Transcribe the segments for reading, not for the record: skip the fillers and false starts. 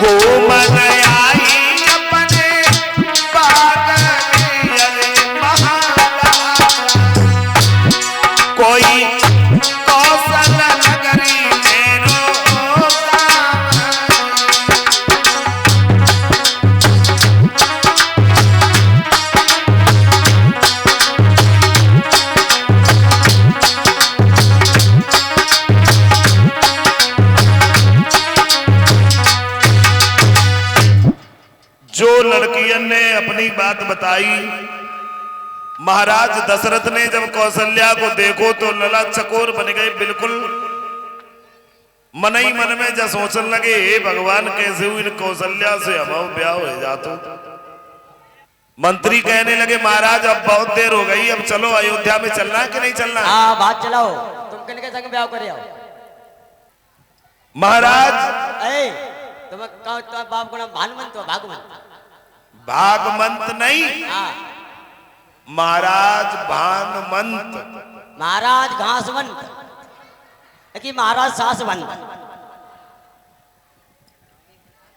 गोमन आई अपने बाग में, अरे महाराज कोई कौशल नगरी में रोका। जो लड़कियन ने अपनी बात बताई, महाराज दशरथ ने जब कौशल्या को देखो तो लला चकोर बन गए बिल्कुल। मन ही मन में जब सोचने लगे, हे भगवान कैसे हुई इन कौशल्या से हम ब्याह हो जातो। मंत्री कहने लगे, महाराज अब बहुत देर हो गई, अब चलो अयोध्या में चलना है कि नहीं चलना? हाँ बात चलाओ, तुम किनके संग ब्याह करे आओ? महाराज तुम बाप को नाम भानुमंत हो? भागवंत? भागमंत नहीं, हाँ महाराज भानुमंत। महाराज घासवंत कि महाराज सासवंत?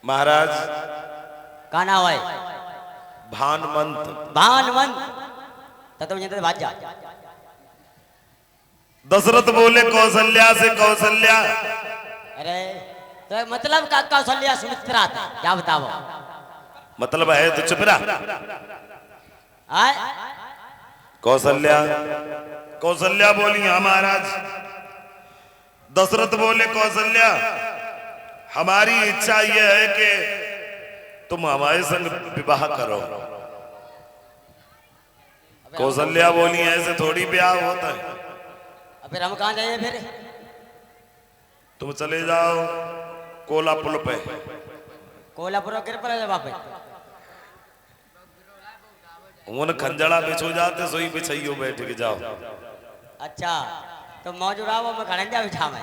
महाराज का नाम है? भानुमंत। भानुमंत तो तुम ये बात जा। दशरथ बोले कौशल्या से, कौशल्या अरे तो मतलब का कौशल्या सुमित्रा था, क्या बताओ? मतलब है तो चुप रहा। आए कौशल्या, कौशल्या बोली हाँ महाराज। दशरथ बोले कौशल्या हमारी इच्छा यह है कि तुम हमारे संग विवाह करो। कौशल्या बोली ऐसे थोड़ी ब्याह होता है। फिर हम कहाँ जाइए? फिर तुम चले जाओ कोला पुल पे। कोल्हापुर गिर पर वापस उन खंजड़ा बिछो जाते, सोई बिछाइयो बैठ के जाओ। अच्छा तो मौजूद आओ, मैं खड़ंजा बिछा में,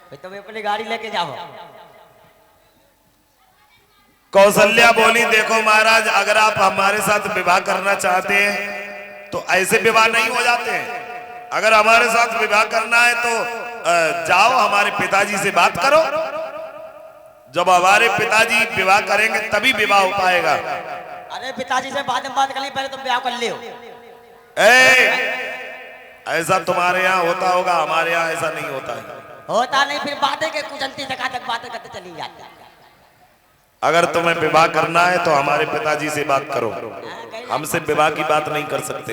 फिर तुम अपनी गाड़ी लेके जाओ। कौशल्या बोली देखो महाराज, अगर आप हमारे साथ विवाह करना चाहते हैं तो ऐसे विवाह नहीं हो जाते हैं। अगर हमारे साथ विवाह करना है तो जाओ हमारे पिताजी से बात करो। जब हमारे पिताजी विवाह करेंगे तभी विवाह हो पाएगा। अरे पिताजी से बाद में बात कर ली, पहले तुम ब्याह कर लियो। ऐसा तुम्हारे यहाँ होता होगा, हमारे यहाँ ऐसा नहीं होता है। होता नहीं, फिर बातें के कुछ अंती तक बातें करते चली जाती। अगर तुम्हें विवाह करना है तो हमारे पिताजी से बात करो, हमसे विवाह की बात नहीं कर सकते।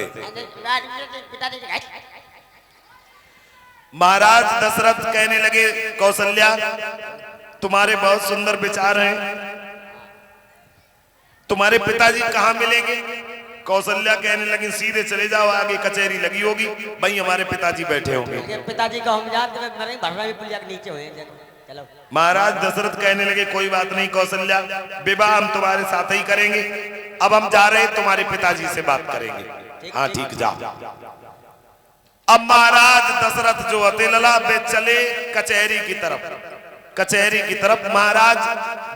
महाराज दशरथ कहने लगे कौशल्या तुम्हारे बहुत सुंदर विचार हैं, तुम्हारे पिताजी कहाँ मिलेंगे? कौशल्या कहने लगी सीधे चले जाओ, आगे कचहरी लगी होगी, वहीं हमारे पिताजी बैठे होंगे। पिताजी को हम जानते हैं, भरना भी पुलिया के नीचे हुए। चलो महाराज दशरथ कहने लगे कोई बात नहीं कौशल्या, विवाह हम तुम्हारे साथ ही करेंगे। अब हम जा रहे हैं, तुम्हारे पिताजी से बात करेंगे। हाँ ठीक जा। अब महाराज दशरथ जो हते लला वे चले कचहरी की तरफ। कचहरी की तरफ महाराज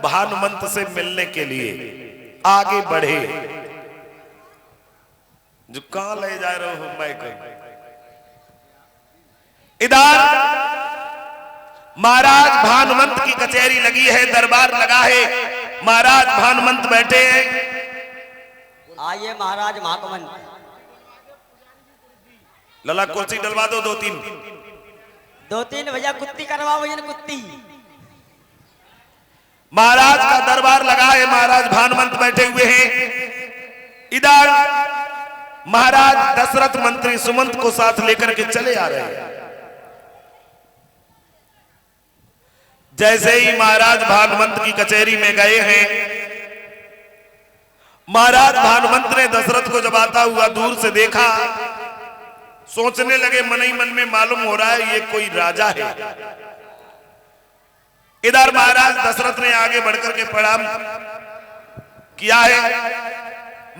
भानुमंत से मिलने के लिए आगे बढ़े। जो कहां ले जा रहे हो मैं को? इधर महाराज भानुमंत की कचहरी लगी है, दरबार लगा है, महाराज भानुमंत बैठे हैं। आइए महाराज महाकमंत। लला कुर्सी डलवा दो, दो तीन भैया कुत्ती करवाओ, ये कुत्ती। महाराज का दरबार लगा है, महाराज भानुमंत बैठे हुए हैं। इधर महाराज दशरथ मंत्री सुमंत को साथ लेकर के चले आ रहे हैं। जैसे ही महाराज भानुमंत की कचहरी में गए हैं, महाराज भानुमंत ने दशरथ को जब आता हुआ दूर से देखा, सोचने लगे मन ही मन में मालूम हो रहा है ये कोई राजा है। इधर महाराज दशरथ ने आगे बढ़कर के प्रणाम किया है।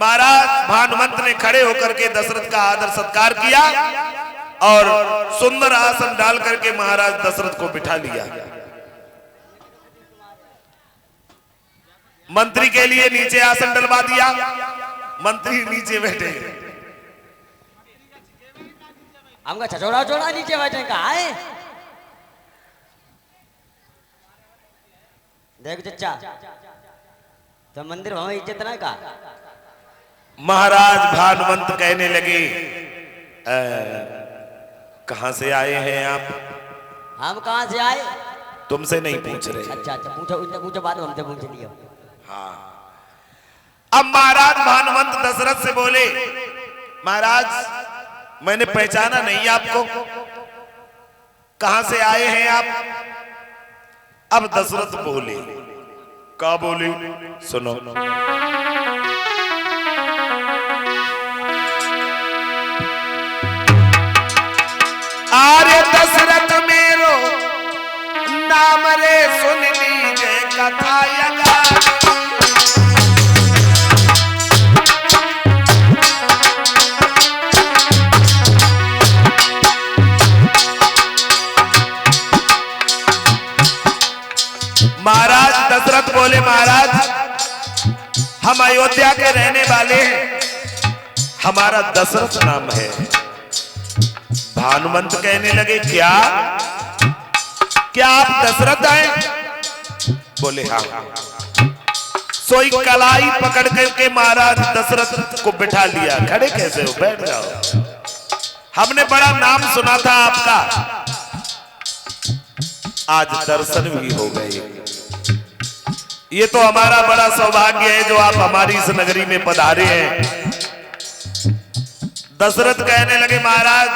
महाराज भानुमंत ने खड़े होकर के दशरथ का आदर सत्कार किया और सुंदर आसन डाल करके महाराज दशरथ को बिठा लिया। मंत्री के लिए नीचे आसन डलवा दिया, मंत्री नीचे बैठे। हमका छछोड़ा छोड़ा नीचे बैठे का है। देख चचा, तो मंदिर वहां इज्जत ना का। महाराज भानुमंत कहने लगे कहां से आए हैं आप? हम कहां से आए? तुमसे नहीं पूछ रहे। अच्छा अच्छा, पूछो पूछो, बात हमसे पूछ लियो। हाँ। अब महाराज भानुमंत दशरथ से बोले, महाराज मैंने पहचाना नहीं आपको, कहां से आए हैं आप? अब दशरथ बोले, क्या बोले? सुनो। आर्य दशरथ मेरो नाम रे, सुन लीजिए कथा यगा। महाराज दशरथ बोले, महाराज हम अयोध्या के रहने वाले हैं, हमारा दशरथ नाम है। भानुमंत कहने लगे, क्या क्या आप दशरथ हैं? बोले हाँ। सोई कलाई पकड़ करके महाराज दशरथ को बिठा लिया। खड़े कैसे हो? बैठ जाओ, हमने बड़ा नाम सुना था आपका, आज दर्शन भी हो गए। ये तो हमारा बड़ा सौभाग्य है जो आप हमारी इस नगरी में पधारे हैं। दशरथ कहने लगे, महाराज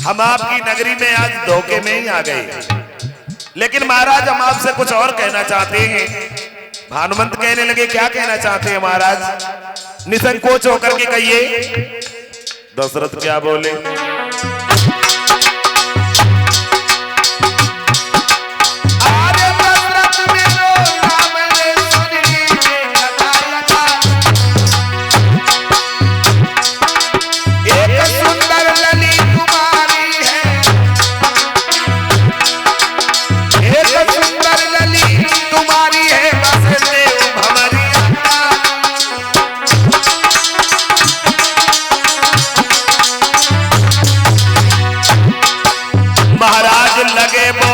हम आपकी नगरी में आज धोखे में ही आ गए, लेकिन महाराज हम आपसे कुछ और कहना चाहते हैं। भानुमंत कहने लगे, क्या कहना चाहते हैं महाराज? निसंकोच होकर के कहिए। दशरथ क्या बोले?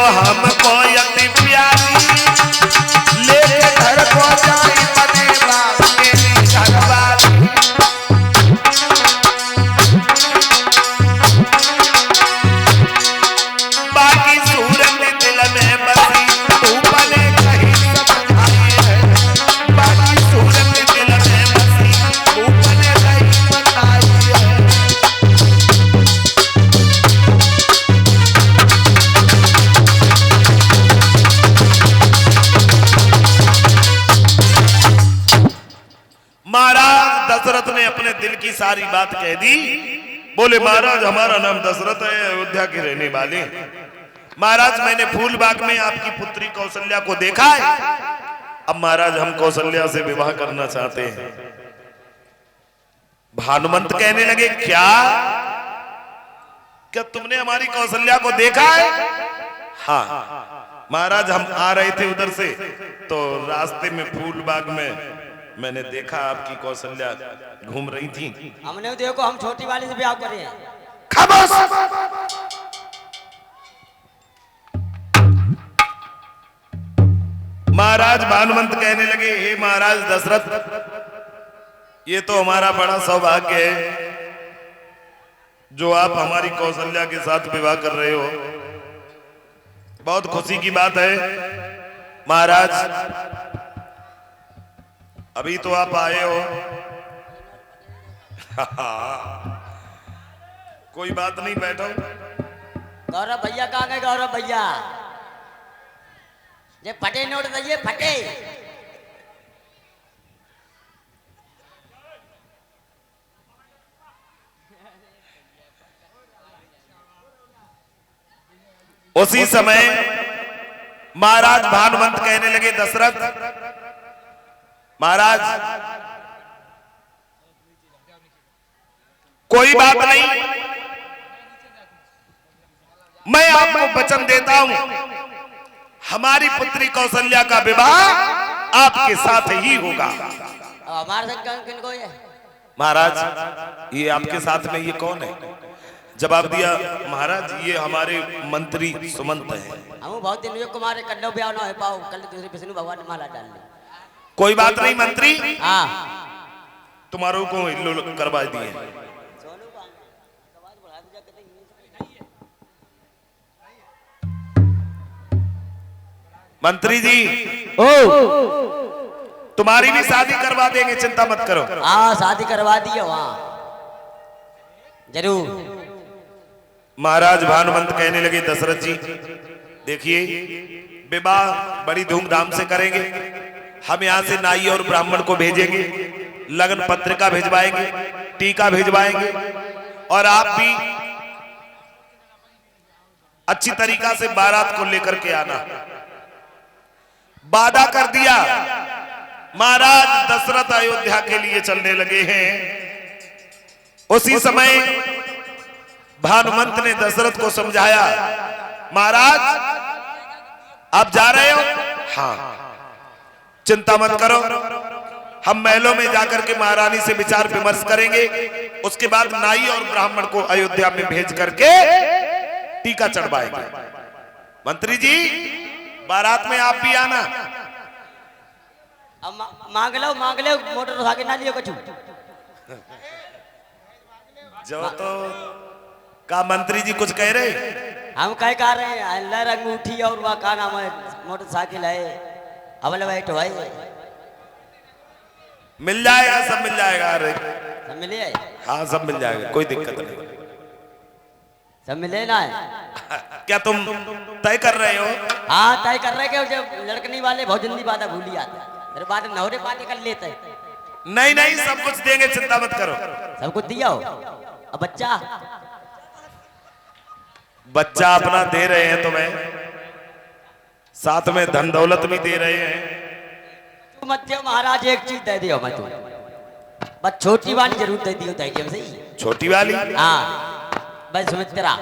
हमको यति प्यारी लेके घर को जाई बने बाप के घरवाली। बाकी सूरत दिल में बसी तू बने कहीं समझाई है। बाकी सूरत दिल में बसी तू बने कहीं बताई है। महाराज दशरथ ने अपने दिल की सारी बात कह दी। बोले, महाराज हमारा नाम दशरथ है, अयोध्या के रहने वाले। महाराज मैंने फूलबाग में आपकी पुत्री कौशल्या को देखा है, अब महाराज हम कौशल्या से विवाह करना चाहते हैं। भानुमंत कहने लगे, क्या क्या तुमने हमारी कौशल्या को देखा है? हाँ महाराज हम आ रहे थे उधर से, तो रास्ते में फूलबाग में मैंने देखा आपकी कौशल्या घूम रही थी। हमने देखो, हम छोटी वाली से ब्याह करे हैं। खामोश! महाराज भानुमंत कहने लगे, हे महाराज दशरथ, ये तो हमारा बड़ा सौभाग्य है जो आप हमारी कौशल्या के साथ विवाह कर रहे हो, बहुत खुशी की बात है। महाराज अभी तो आप आए हो कोई बात नहीं, बैठो। गौरव भैया कहाँ गए? गौरव भैया ये फटे नोट दीजिए, फटे। उसी समय महाराज भानुमंत कहने लगे, दशरथ महाराज कोई बात नहीं, मैं आपको वचन देता हूं, हमारी पुत्री कौशल्या का विवाह आपके साथ ही होगा। हमारे साथ किनको है? महाराज ये आपके साथ में ये कौन है? जवाब दिया महाराज ये हमारे मंत्री सुमंत हैं। हम बहुत दिन हुए कुमार कन्नो ब्याह ना हो पाओ, कल दूसरे विष्णु भगवान ने माला डाल ली। कोई बात नहीं मंत्री, हाँ तुम्हारों को हिल्लो करवा दिए। मंत्री जी ओ तुम्हारी भी शादी करवा देंगे, चिंता मत करो। हाँ शादी करवा दिए वहाँ जरूर। महाराज भानुमंत कहने लगे दशरथ जी देखिए विवाह बड़ी धूमधाम से करेंगे, हम यहाँ से नाई और ब्राह्मण को भेजेंगे, लगन पत्रिका भिजवाएंगे, टीका भिजवाएंगे, और आप भी अच्छी तरीका से बारात को लेकर के आना। वादा कर दिया। महाराज दशरथ अयोध्या के लिए चलने लगे हैं। उसी समय भानुमंत ने दशरथ को समझाया, महाराज आप जा रहे हो? हाँ चिंता मत करो, हम महलों में जाकर के महारानी से विचार विमर्श करेंगे, उसके बाद नाई और ब्राह्मण को अयोध्या में भेज करके टीका चढ़वाएंगे। मंत्री जी बारात में आप भी आना। अब मांग लो मोटर उठा के ना लियो कछु। जो तो का मंत्री जी कुछ कह रहे? हम कह रहे हैं अल्लाह अंगूठी और वह का नाम है मोटरसाइकिल है अवल बैठ भाई मिल जाएगा, सब मिल जाएगा। अरे सब मिले, हाँ सब मिल जाएगा, कोई दिक्कत नहीं। सब मिले ना है? क्या तुम तय कर रहे हो? हाँ तय कर रहे हैं। जब लड़कनी वाले बहुत जल्दी बात भूल ही आते, मेरे बात नौरे पाते कर लेते हैं। नहीं नहीं सब कुछ देंगे, चिंता मत करो। सब कुछ दिया हो। अब बच्चा अपना दे रहे हैं तुम्हें, साथ में धन दौलत भी दे रहे हैं। तू मत दियो महाराज, एक चीज दे दियो मैं तू, बस छोटी वाली जरूर दे दियो। सही छोटी वाली? हाँ बस सुमित्रा